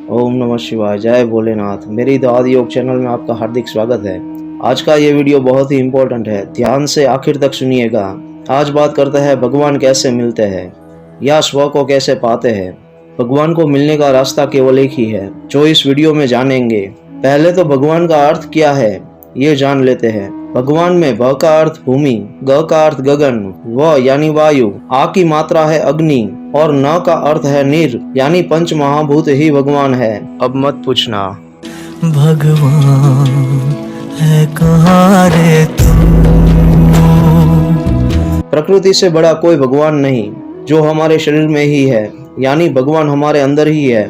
ओम नमः शिवाय। जय भोलेनाथ। मेरी द आदि योग चैनल में आपका हार्दिक स्वागत है। आज का ये वीडियो बहुत ही इम्पोर्टेंट है, ध्यान से आखिर तक सुनिएगा। आज बात करते हैं भगवान कैसे मिलते हैं या स्व को कैसे पाते हैं। भगवान को मिलने का रास्ता केवल एक ही है, जो इस वीडियो में जानेंगे। पहले तो भगवान का अर्थ क्या है ये जान लेते हैं। भगवान में भ का अर्थ भूमि, ग का अर्थ गगन, व यानी वायु, आ की मात्रा है अग्नि और न का अर्थ है नीर यानी पंच महाभूत ही भगवान है। अब मत पूछना भगवान है कहाँ रे तू। प्रकृति से बड़ा कोई भगवान नहीं, जो हमारे शरीर में ही है, यानी भगवान हमारे अंदर ही है।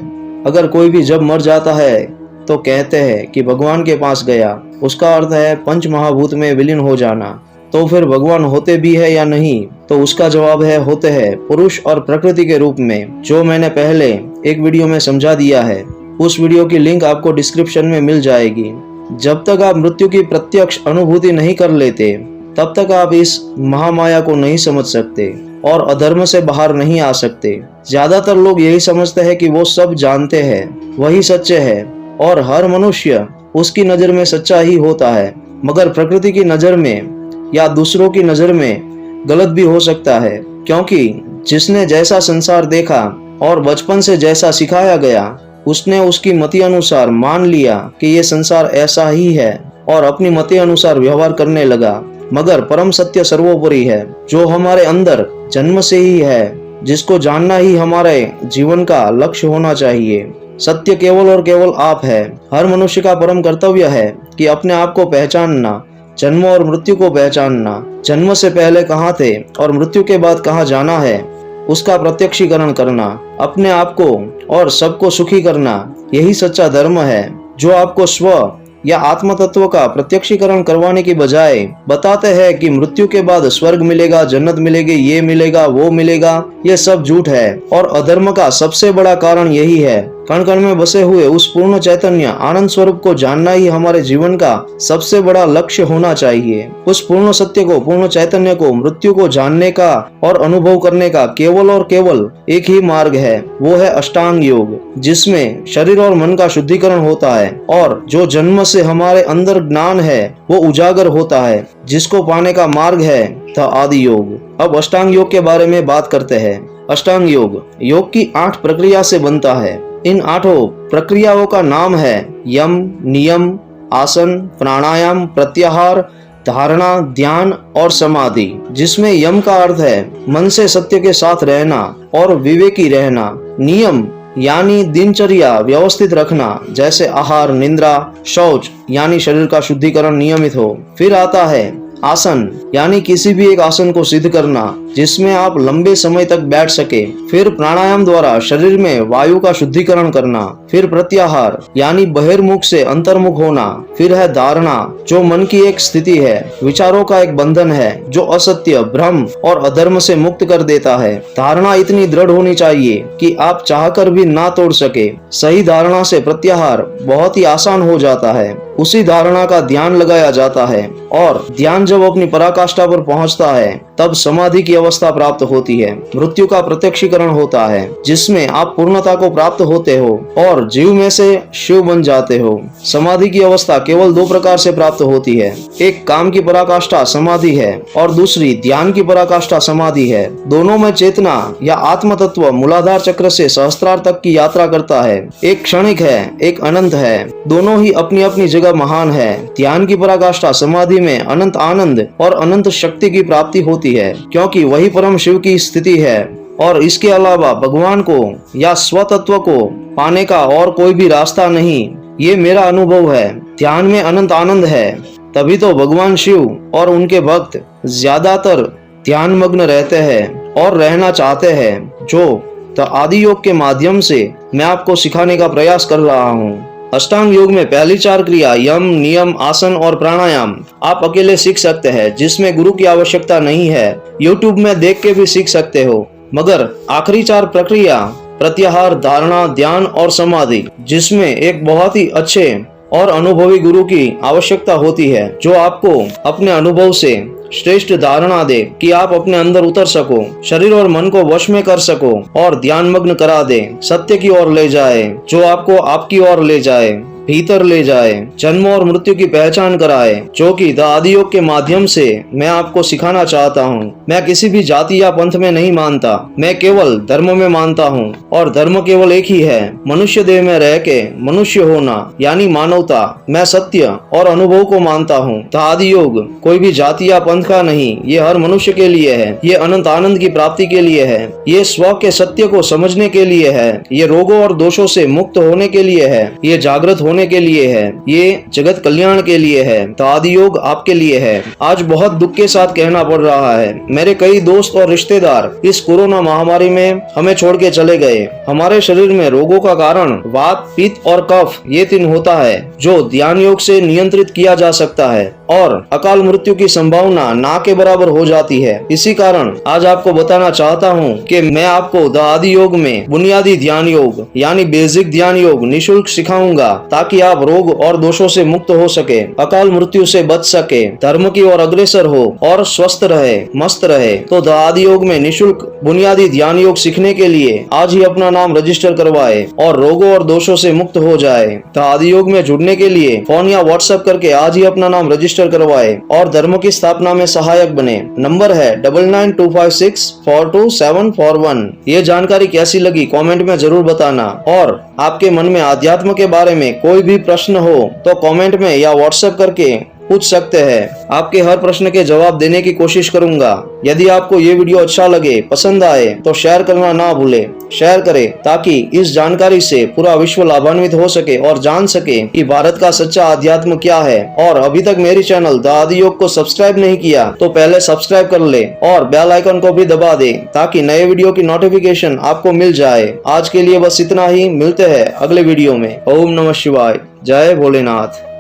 अगर कोई भी जब मर जाता है तो कहते हैं कि भगवान के पास गया, उसका अर्थ है पंच महाभूत में विलीन हो जाना। तो फिर भगवान होते भी है या नहीं? तो उसका जवाब है होते हैं, पुरुष और प्रकृति के रूप में, जो मैंने पहले एक वीडियो में समझा दिया है। उस वीडियो की लिंक आपको डिस्क्रिप्शन में मिल जाएगी। जब तक आप मृत्यु की प्रत्यक्ष अनुभूति नहीं कर लेते, तब तक आप इस महामाया को नहीं समझ सकते और अधर्म से बाहर नहीं आ सकते। ज्यादातर लोग यही समझते हैं कि वो सब जानते हैं, वही सच्चे है और हर मनुष्य उसकी नजर में सच्चा ही होता है। मगर प्रकृति की नजर में या दूसरों की नजर में गलत भी हो सकता है, क्योंकि जिसने जैसा संसार देखा और बचपन से जैसा सिखाया गया, उसने उसकी मति अनुसार मान लिया कि ये संसार ऐसा ही है और अपनी मति अनुसार व्यवहार करने लगा। मगर परम सत्य सर्वोपरि है, जो हमारे अंदर जन्म से ही है, जिसको जानना ही हमारे जीवन का लक्ष्य होना चाहिए। सत्य केवल और केवल आप है। हर मनुष्य का परम कर्तव्य है कि अपने आप को पहचानना, जन्म और मृत्यु को पहचानना, जन्म से पहले कहाँ थे और मृत्यु के बाद कहाँ जाना है, उसका प्रत्यक्षीकरण करना, अपने आप को और सबको सुखी करना, यही सच्चा धर्म है। जो आपको स्व या आत्म तत्व का प्रत्यक्षीकरण करवाने की बजाय बताते हैं कि मृत्यु के बाद स्वर्ग मिलेगा, जन्नत मिलेगी, ये मिलेगा, वो मिलेगा, ये सब झूठ है। और अधर्म का सबसे बड़ा कारण यही है। कण कण में बसे हुए उस पूर्ण चैतन्य आनंद स्वरूप को जानना ही हमारे जीवन का सबसे बड़ा लक्ष्य होना चाहिए। उस पूर्ण सत्य को, पूर्ण चैतन्य को, मृत्यु को जानने का और अनुभव करने का केवल और केवल एक ही मार्ग है, वो है अष्टांग योग, जिसमें शरीर और मन का शुद्धिकरण होता है और जो जन्म से हमारे अंदर ज्ञान है वो उजागर होता है, जिसको पाने का मार्ग है द आदि योग। अब अष्टांग योग के बारे में बात करते हैं। अष्टांग योग की 8 प्रक्रिया से बनता है। इन 8 प्रक्रियाओं का नाम है यम, नियम, आसन, प्राणायाम, प्रत्याहार, धारणा, ध्यान और समाधि। जिसमें यम का अर्थ है मन से सत्य के साथ रहना और विवेकी रहना। नियम यानी दिनचर्या व्यवस्थित रखना, जैसे आहार, निद्रा, शौच यानी शरीर का शुद्धिकरण नियमित हो। फिर आता है आसन, यानी किसी भी एक आसन को सिद्ध करना जिसमें आप लंबे समय तक बैठ सके। फिर प्राणायाम द्वारा शरीर में वायु का शुद्धिकरण करना। फिर प्रत्याहार यानी बहिर्मुख से अंतर्मुख होना। फिर है धारणा, जो मन की एक स्थिति है, विचारों का एक बंधन है, जो असत्य, भ्रम और अधर्म से मुक्त कर देता है। धारणा इतनी दृढ़ होनी चाहिए कि आप चाहकर भी ना तोड़ सके। सही धारणा से प्रत्याहार बहुत ही आसान हो जाता है। उसी धारणा का ध्यान लगाया जाता है और ध्यान जब अपनी पराकाष्ठा पर पहुंचता है, तब समाधि की अवस्था प्राप्त होती है। मृत्यु का प्रत्यक्षीकरण होता है, जिसमें आप पूर्णता को प्राप्त होते हो और जीव में से शिव बन जाते हो। समाधि की अवस्था केवल 2 प्रकार से प्राप्त होती है। एक काम की पराकाष्ठा समाधि है और दूसरी ध्यान की पराकाष्ठा समाधि है। दोनों में चेतना या आत्म तत्व मूलाधार चक्र से सहस्त्रार तक की यात्रा करता है। एक क्षणिक है, एक अनंत है। दोनों ही अपनी अपनी जगह महान है। ध्यान की पराकाष्ठा समाधि में अनंत आनंद और अनंत शक्ति की प्राप्ति होती है, क्योंकि वही परम शिव की स्थिति है और इसके अलावा भगवान को या स्वतत्व को पाने का और कोई भी रास्ता नहीं। ये मेरा अनुभव है। ध्यान में अनंत आनंद है, तभी तो भगवान शिव और उनके भक्त ज्यादातर ध्यान मग्न रहते हैं और रहना चाहते हैं, जो द आदि योग के माध्यम से मैं आपको सिखाने का प्रयास कर रहा हूँ। अष्टांग योग में पहली 4 क्रिया यम, नियम, आसन और प्राणायाम आप अकेले सीख सकते हैं, जिसमें गुरु की आवश्यकता नहीं है। YouTube में देख के भी सीख सकते हो। मगर आखिरी 4 प्रक्रिया प्रत्याहार, धारणा, ध्यान और समाधि, जिसमें एक बहुत ही अच्छे और अनुभवी गुरु की आवश्यकता होती है, जो आपको अपने अनुभव से श्रेष्ठ धारणा दे कि आप अपने अंदर उतर सको, शरीर और मन को वश में कर सको और ध्यान मग्न करा दे, सत्य की ओर ले जाए, जो आपको आपकी ओर ले जाए, भीतर ले जाए, जन्म और मृत्यु की पहचान कराए, जो कि द आदि योग के माध्यम से मैं आपको सिखाना चाहता हूँ। मैं किसी भी जाति या पंथ में नहीं मानता, मैं केवल धर्म में मानता हूँ और धर्म केवल एक ही है, मनुष्य देह में रह के मनुष्य होना यानी मानवता। मैं सत्य और अनुभव को मानता हूँ। द आदि योग कोई भी जाति या पंथ का नहीं, ये हर मनुष्य के लिए है, ये अनंत आनंद की प्राप्ति के लिए है, ये स्व के सत्य को समझने के लिए है, ये रोगों और दोषों से मुक्त होने के लिए है, ये जागृत होने के लिए है, ये जगत कल्याण के लिए है। तो आदि योग आपके लिए है। आज बहुत दुख के साथ कहना पड़ रहा है, मेरे कई दोस्त और रिश्तेदार इस कोरोना महामारी में हमें छोड़ के चले गए। हमारे शरीर में रोगों का कारण वात, पित्त और कफ ये 3 होता है, जो ध्यान योग से नियंत्रित किया जा सकता है और अकाल मृत्यु की संभावना ना के बराबर हो जाती है। इसी कारण आज आपको बताना चाहता हूँ कि मैं आपको द आदि योग में बुनियादी ध्यान योग यानी बेसिक ध्यान योग निःशुल्क सिखाऊंगा, ताकि आप रोग और दोषों से मुक्त हो सके, अकाल मृत्यु से बच सके, धर्म की ओर अग्रसर हो और स्वस्थ रहे, मस्त रहे। तो द आदि योग में निःशुल्क बुनियादी ध्यान योग सीखने के लिए आज ही अपना नाम रजिस्टर करवाए और रोगों और दोषों से मुक्त हो जाए। द आदि योग में जुड़ने के लिए फोन या व्हाट्सएप करके आज ही अपना नाम रजिस्टर करवाए और धर्म की स्थापना में सहायक बने। नंबर है 9925642741। ये जानकारी कैसी लगी कमेंट में जरूर बताना, और आपके मन में अध्यात्म के बारे में कोई भी प्रश्न हो तो कमेंट में या व्हाट्सएप करके पूछ सकते हैं। आपके हर प्रश्न के जवाब देने की कोशिश करूंगा। यदि आपको ये वीडियो अच्छा लगे, पसंद आए तो शेयर करना ना भूले। शेयर करें ताकि इस जानकारी से पूरा विश्व लाभान्वित हो सके और जान सके कि भारत का सच्चा अध्यात्म क्या है। और अभी तक मेरी चैनल द आदि योग को सब्सक्राइब नहीं किया तो पहले सब्सक्राइब कर ले और बेल आइकन को भी दबा दे, ताकि नए वीडियो की नोटिफिकेशन आपको मिल जाए। आज के लिए बस इतना ही, मिलते हैं अगले वीडियो में। ओम नमः शिवाय, जय भोलेनाथ।